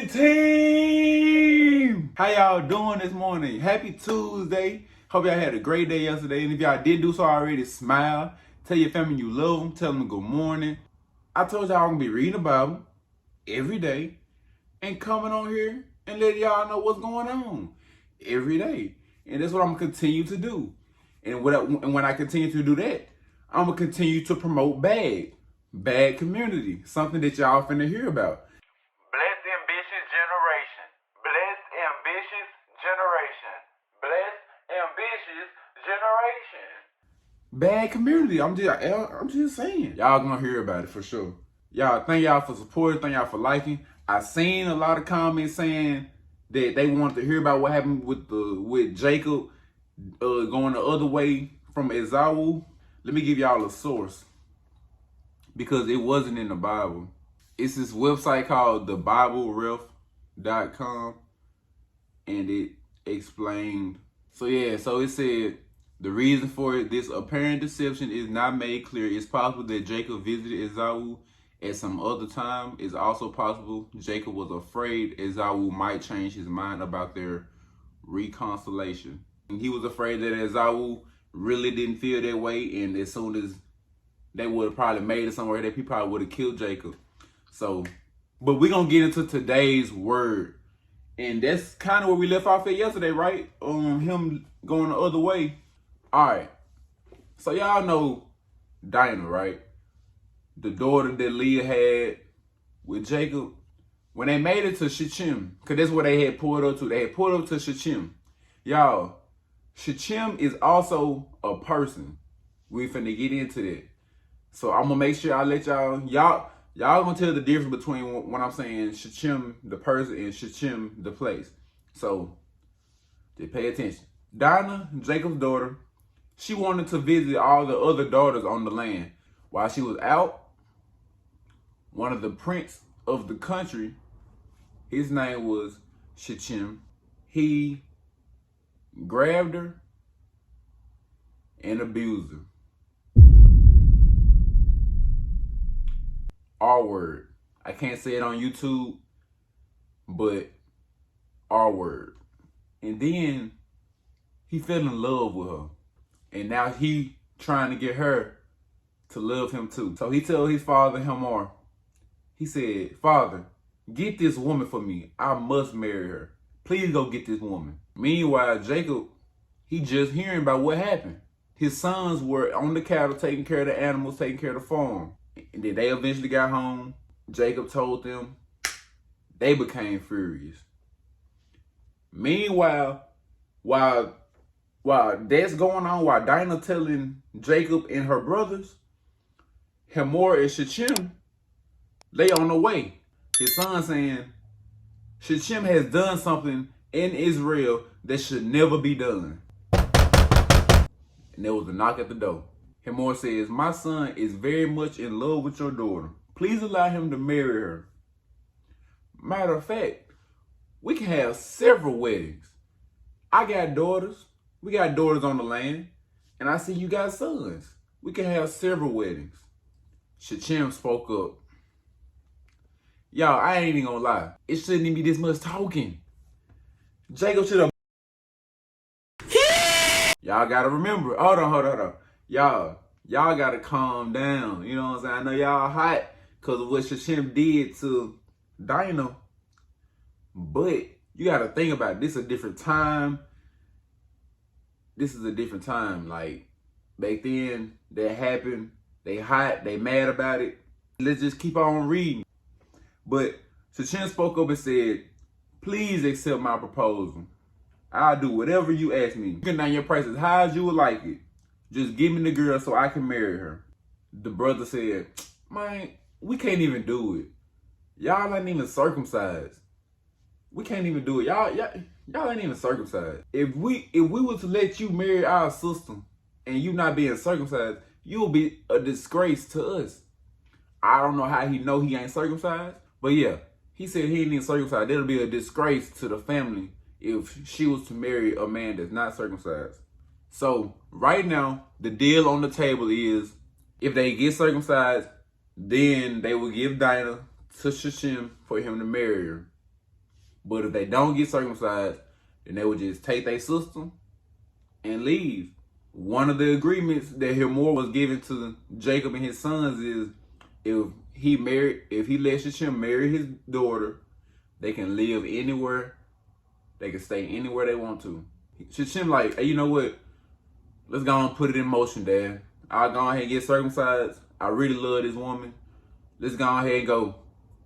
morning, team! How y'all doing this morning? Happy Tuesday. Hope y'all had a great day yesterday. And if y'all did do so already, smile. Tell your family you love them. Tell them good morning. I told y'all I'm going to be reading the Bible every day and coming on here and letting y'all know what's going on every day. And that's what I'm going to continue to do. And when I continue to do that, I'm going to continue to promote bad community, something that y'all finna hear about. Blessed, ambitious generation. Blessed, ambitious generation. Blessed, ambitious generation. Bad community. I'm just saying. Y'all gonna hear about it for sure. Y'all, thank y'all for supporting. Thank y'all for liking. I seen a lot of comments saying that they wanted to hear about what happened with Jacob going the other way from Esau. Let me give y'all a source, because it wasn't in the Bible. It's this website called thebibleref.com, and it explained. So it said the reason for it: this apparent deception is not made clear. It's possible that Jacob visited Esau at some other time. It's also possible Jacob was afraid Esau might change his mind about their reconciliation. And he was afraid that Esau really didn't feel that way, and as soon as they would have probably made it somewhere that he probably would have killed Jacob. So, but we're going to get into today's word. And that's kind of where we left off at yesterday, right? Him going the other way. All right. So y'all know Dinah, right? The daughter that Leah had with Jacob. When they made it to Shechem, because that's where they had pulled up to. They had pulled up to Shechem. Y'all, Shechem is also a person. We finna get into that. So I'm gonna make sure I let y'all gonna tell the difference between when I'm saying Shechem the person and Shechem the place. So just pay attention. Dinah, Jacob's daughter, she wanted to visit all the other daughters on the land. While she was out, one of the prince of the country, his name was Shechem, he grabbed her and abused her. R word. I can't say it on YouTube, but R word. And then he fell in love with her. And now he trying to get her to love him too. So he told his father, Hamor, he said, "Father, get this woman for me. I must marry her. Please go get this woman." Meanwhile, Jacob, he just hearing about what happened. His sons were on the cattle, taking care of the animals, taking care of the farm. And then they eventually got home. Jacob told them. They became furious. Meanwhile, while that's going on, while Dinah telling Jacob and her brothers, Hamor and Shechem, they on the way. His son saying, Shechem has done something in Israel that should never be done. And there was a knock at the door. Hamor says, "My son is very much in love with your daughter. Please allow him to marry her. Matter of fact, we can have several weddings. I got daughters. We got daughters on the land. And I see you got sons. We can have several weddings." Shechem spoke up. Y'all, I ain't even gonna lie. It shouldn't even be this much talking. Jacob should have. Y'all gotta remember. Hold on. Y'all gotta calm down. You know what I'm saying? I know y'all hot because of what Shechem did to Dinah. But you gotta think about it. This is a different time. Like, back then, that happened. They hot. They mad about it. Let's just keep on reading. But Shechem spoke up and said, "Please accept my proposal. I'll do whatever you ask me. You can name your price as high as you would like it. Just give me the girl so I can marry her." The brother said, "Man, we can't even do it. Y'all ain't even circumcised. We can't even do it. Y'all ain't even circumcised. If we were to let you marry our sister and you not being circumcised, you'll be a disgrace to us." I don't know how he know he ain't circumcised, but yeah, he said he ain't even circumcised. That'll be a disgrace to the family if she was to marry a man that's not circumcised. So right now, the deal on the table is if they get circumcised, then they will give Dinah to Shechem for him to marry her. But if they don't get circumcised, then they would just take their sister and leave. One of the agreements that Hamor was given to Jacob and his sons is if he lets Shechem marry his daughter, they can live anywhere. They can stay anywhere they want to. Shechem like, hey, you know what? Let's go and put it in motion, Dad. I'll go ahead and get circumcised. I really love this woman. Let's go ahead and go.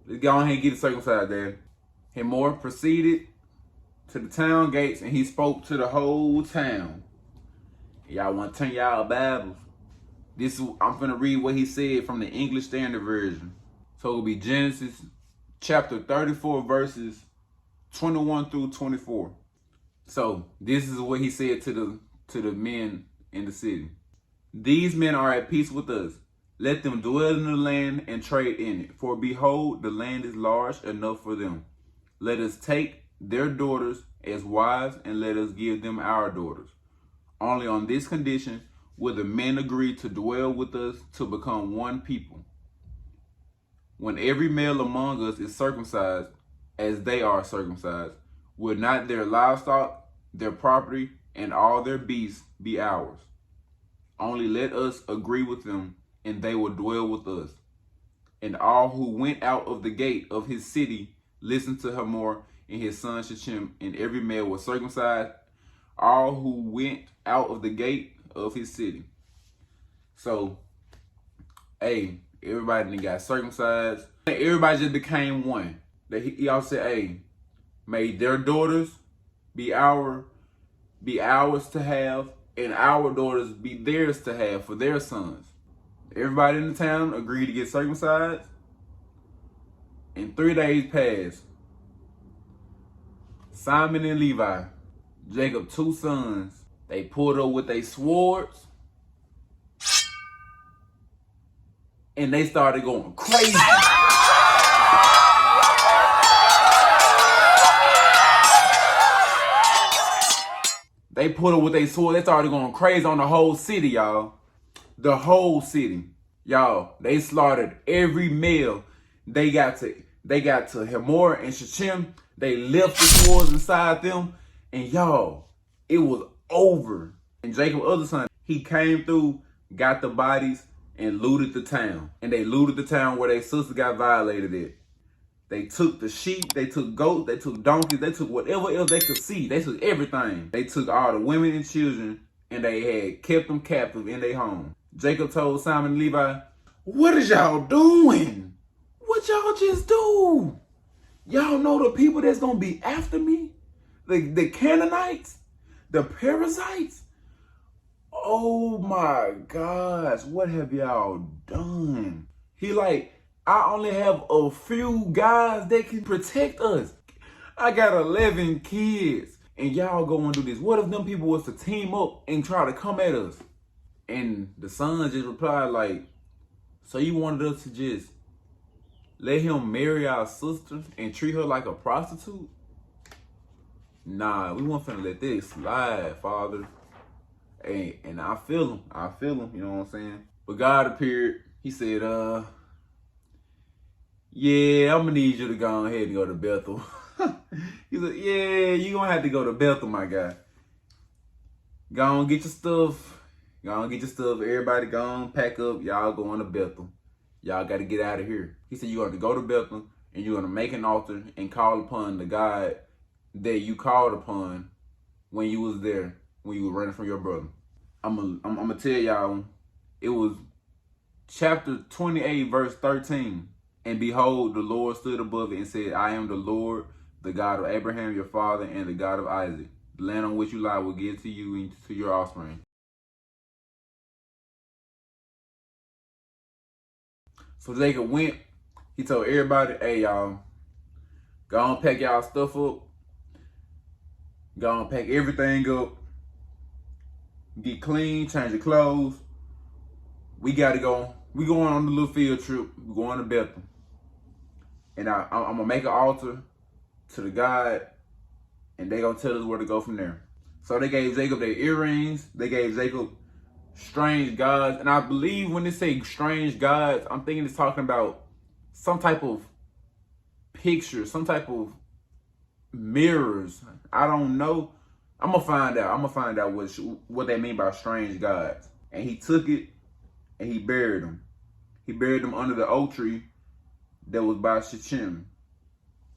Let's go ahead and get circumcised, Dad. Hamor proceeded to the town gates and he spoke to the whole town. Y'all want to turn y'all Bibles? I'm finna read what he said from the English Standard Version. So it'll be Genesis chapter 34, verses 21 through 24. So this is what he said to the men in the city. These men are at peace with us. Let them dwell in the land and trade in it. For behold, the land is large enough for them. Let us take their daughters as wives and let us give them our daughters. Only on this condition will the men agree to dwell with us to become one people. When every male among us is circumcised, as they are circumcised, will not their livestock, their property, and all their beasts be ours? Only let us agree with them, and they will dwell with us. And all who went out of the gate of his city listened to Hamor and his son Shechem, and every male was circumcised, all who went out of the gate of his city. So, hey, everybody got circumcised. Everybody just became one. He also said, hey, may their daughters be ours to have, and our daughters be theirs to have for their sons. Everybody in the town agreed to get circumcised. And 3 days passed. Simeon and Levi, Jacob's 2 sons, they pulled up with their swords and they started going crazy. They pulled up with their swords. They started going crazy on the whole city, y'all. The whole city. Y'all, they slaughtered every male. They got to Hamor and Shechem. They left the swords inside them. And y'all, it was over. And Jacob's other son, he came through, got the bodies, and looted the town. And they looted the town where their sister got violated at. They took the sheep, they took goats, they took donkeys, they took whatever else they could see. They took everything. They took all the women and children, and they had kept them captive in their home. Jacob told Simon and Levi, what is y'all doing? What y'all just do? Y'all know the people that's going to be after me? The Canaanites? The Perizzites? Oh my gosh, what have y'all done? He like, I only have a few guys that can protect us. I got 11 kids and y'all go and do this. What if them people was to team up and try to come at us? And the son just replied like, so you wanted us to just let him marry our sister and treat her like a prostitute? Nah, we weren't finna let this slide, Father. And I feel him, you know what I'm saying? But God appeared, he said, yeah, I'm gonna need you to go ahead and go to Bethel. He said, yeah, you're gonna have to go to Bethel, my guy. Go on, get your stuff. Everybody go on, pack up. Y'all going to Bethel. Y'all got to get out of here. He said, you're going to go to Bethel and you're going to make an altar and call upon the God that you called upon when you was there, when you were running from your brother. I'm gonna tell y'all, it was chapter 28, verse 13. And behold, the Lord stood above it and said, I am the Lord, the God of Abraham, your father, and the God of Isaac. The land on which you lie will give to you and to your offspring. So Jacob went, he told everybody, hey y'all, go on pack y'all stuff up. Go on pack everything up. Get clean, change your clothes. We gotta go. We going on the little field trip. We're going to Bethel. And I'm gonna make an altar to the God, and they gonna tell us where to go from there. So they gave Jacob their earrings. They gave Jacob strange gods. And I believe when they say strange gods, I'm thinking it's talking about some type of picture, some type of mirrors. I don't know. I'm gonna find out. I'm gonna find out what they mean by strange gods. And he took it and he buried them. He buried them under the oak tree that was by Shechem.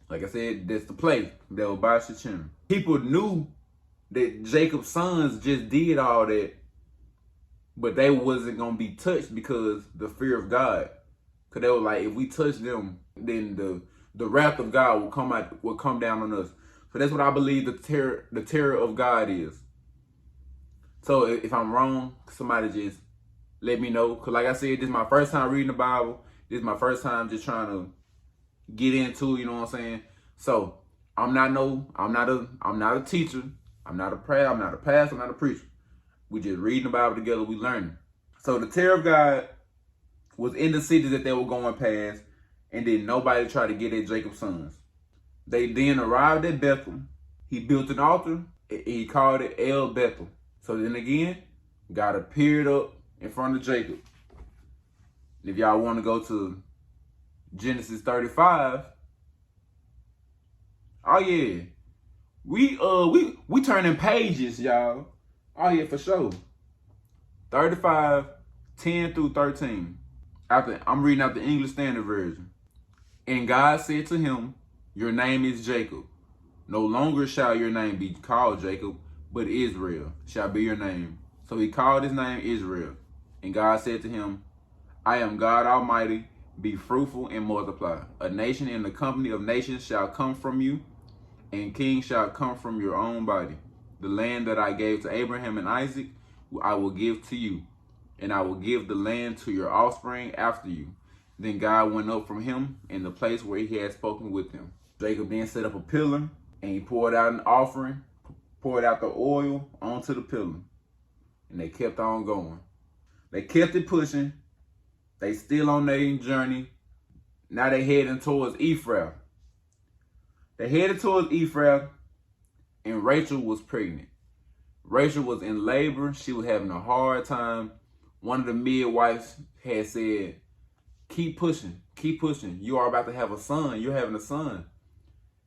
Like I said, that's the place that was by Shechem. People knew that Jacob's sons just did all that, but they wasn't gonna be touched because the fear of God. Cause they were like, if we touch them, then the wrath of God will come down on us. So that's what I believe the terror of God is. So if I'm wrong, somebody just let me know. Cause like I said, this is my first time reading the Bible. This is my first time just trying to get into, you know what I'm saying? So I'm not a teacher. I'm not a pastor, I'm not a preacher. We just reading the Bible together, we learning. So the terror of God was in the cities that they were going past, and then nobody tried to get at Jacob's sons. They then arrived at Bethel. He built an altar, and he called it El Bethel. So then again, God appeared up in front of Jacob. If y'all want to go to Genesis 35, oh yeah, we turning pages, y'all. Oh yeah, for sure. 35, 10 through 13. I'm reading out the English Standard Version. And God said to him, your name is Jacob. No longer shall your name be called Jacob, but Israel shall be your name. So he called his name Israel. And God said to him, I am God Almighty. Be fruitful and multiply. A nation in the company of nations shall come from you, and kings shall come from your own body. The land that I gave to Abraham and Isaac, I will give to you, and I will give the land to your offspring after you. Then God went up from him in the place where he had spoken with him. Jacob then set up a pillar, and he poured out an offering, poured out the oil onto the pillar. And they kept on going. They kept it pushing. They still on their journey. Now they heading towards Ephraim. They headed towards Ephraim, and Rachel was pregnant. Rachel was in labor. She was having a hard time. One of the midwives had said, keep pushing, keep pushing. You are about to have a son. You're having a son.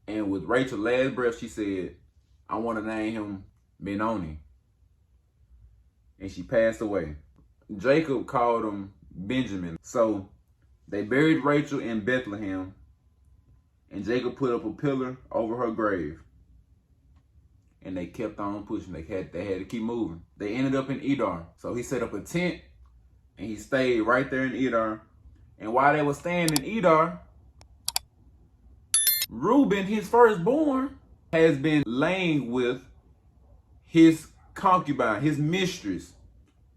And with Rachel's last breath, she said, I want to name him Benoni. And she passed away. Jacob called him Benjamin. So they buried Rachel in Bethlehem, and Jacob put up a pillar over her grave. And they kept on pushing. They had to keep moving. They ended up in Edar. So he set up a tent, and he stayed right there in Edar. And while they were staying in Edar, Reuben, his firstborn, has been laying with his concubine, his mistress.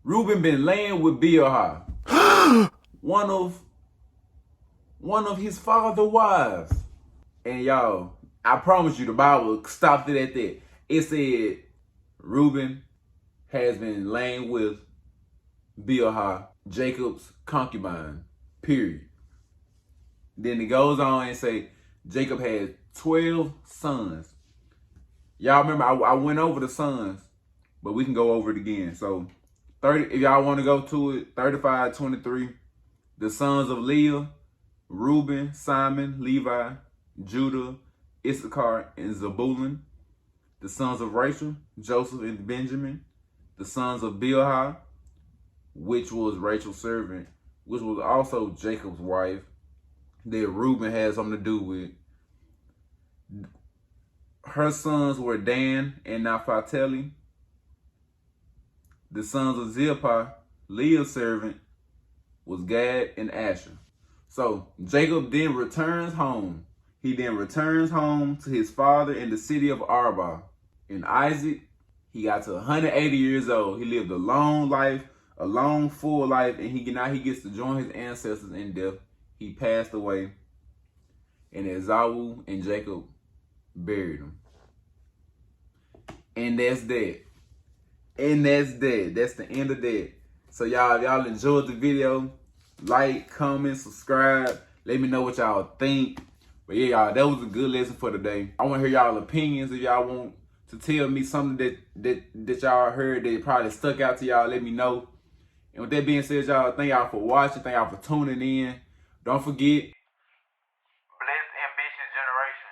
Reuben been laying with Bilhah, one of his father's wives. And y'all, I promise you, the Bible stopped it at that. It said Reuben has been laying with Bilhah, Jacob's concubine, period. Then it goes on and say Jacob had 12 sons. Y'all remember, I went over the sons, but we can go over it again. So 30, if y'all want to go to it, 35:23. The sons of Leah, Reuben, Simon, Levi, Judah, Issachar, and Zebulun. The sons of Rachel, Joseph and Benjamin. The sons of Bilhah, which was Rachel's servant, which was also Jacob's wife, that Reuben had something to do with. Her sons were Dan and Naphtali. The sons of Zilpah, Leah's servant, was Gad and Asher. So Jacob then returns home. He then returns home to his father in the city of Arba. And Isaac, he got to 180 years old. He lived a long life, a long, full life, and now he gets to join his ancestors in death. He passed away, and Esau and Jacob buried him. And that's that. And that's that. That's the end of that. So y'all enjoyed the video, like, comment, subscribe. Let me know what y'all think. But yeah, y'all, that was a good lesson for today. I want to hear y'all opinions. If y'all want to tell me something that y'all heard that probably stuck out to y'all, let me know. And with that being said, y'all, thank y'all for watching. Thank y'all for tuning in. Don't forget. Blessed, ambitious generation.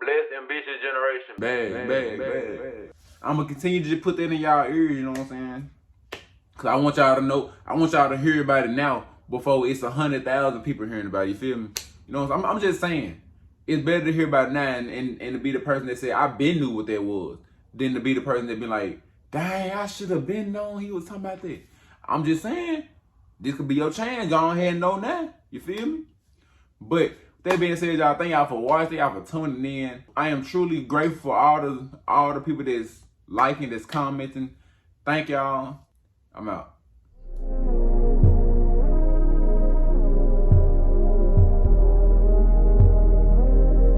Blessed, ambitious generation. generation. Bad. I'm gonna continue to just put that in y'all ears, you know what I'm saying? Cause I want y'all to know, I want y'all to hear about it now before it's 100,000 people hearing about it, you feel me? You know what I'm saying? I'm just saying, it's better to hear about it now and to be the person that said, I been knew what that was, than to be the person that been like, dang, I should have been known he was talking about that. I'm just saying, this could be your chance. Go ahead and know now. You feel me? But with that being said, y'all, thank y'all for watching, y'all for tuning in. I am truly grateful for all the people that's liking, that's commenting. Thank y'all. I'm out.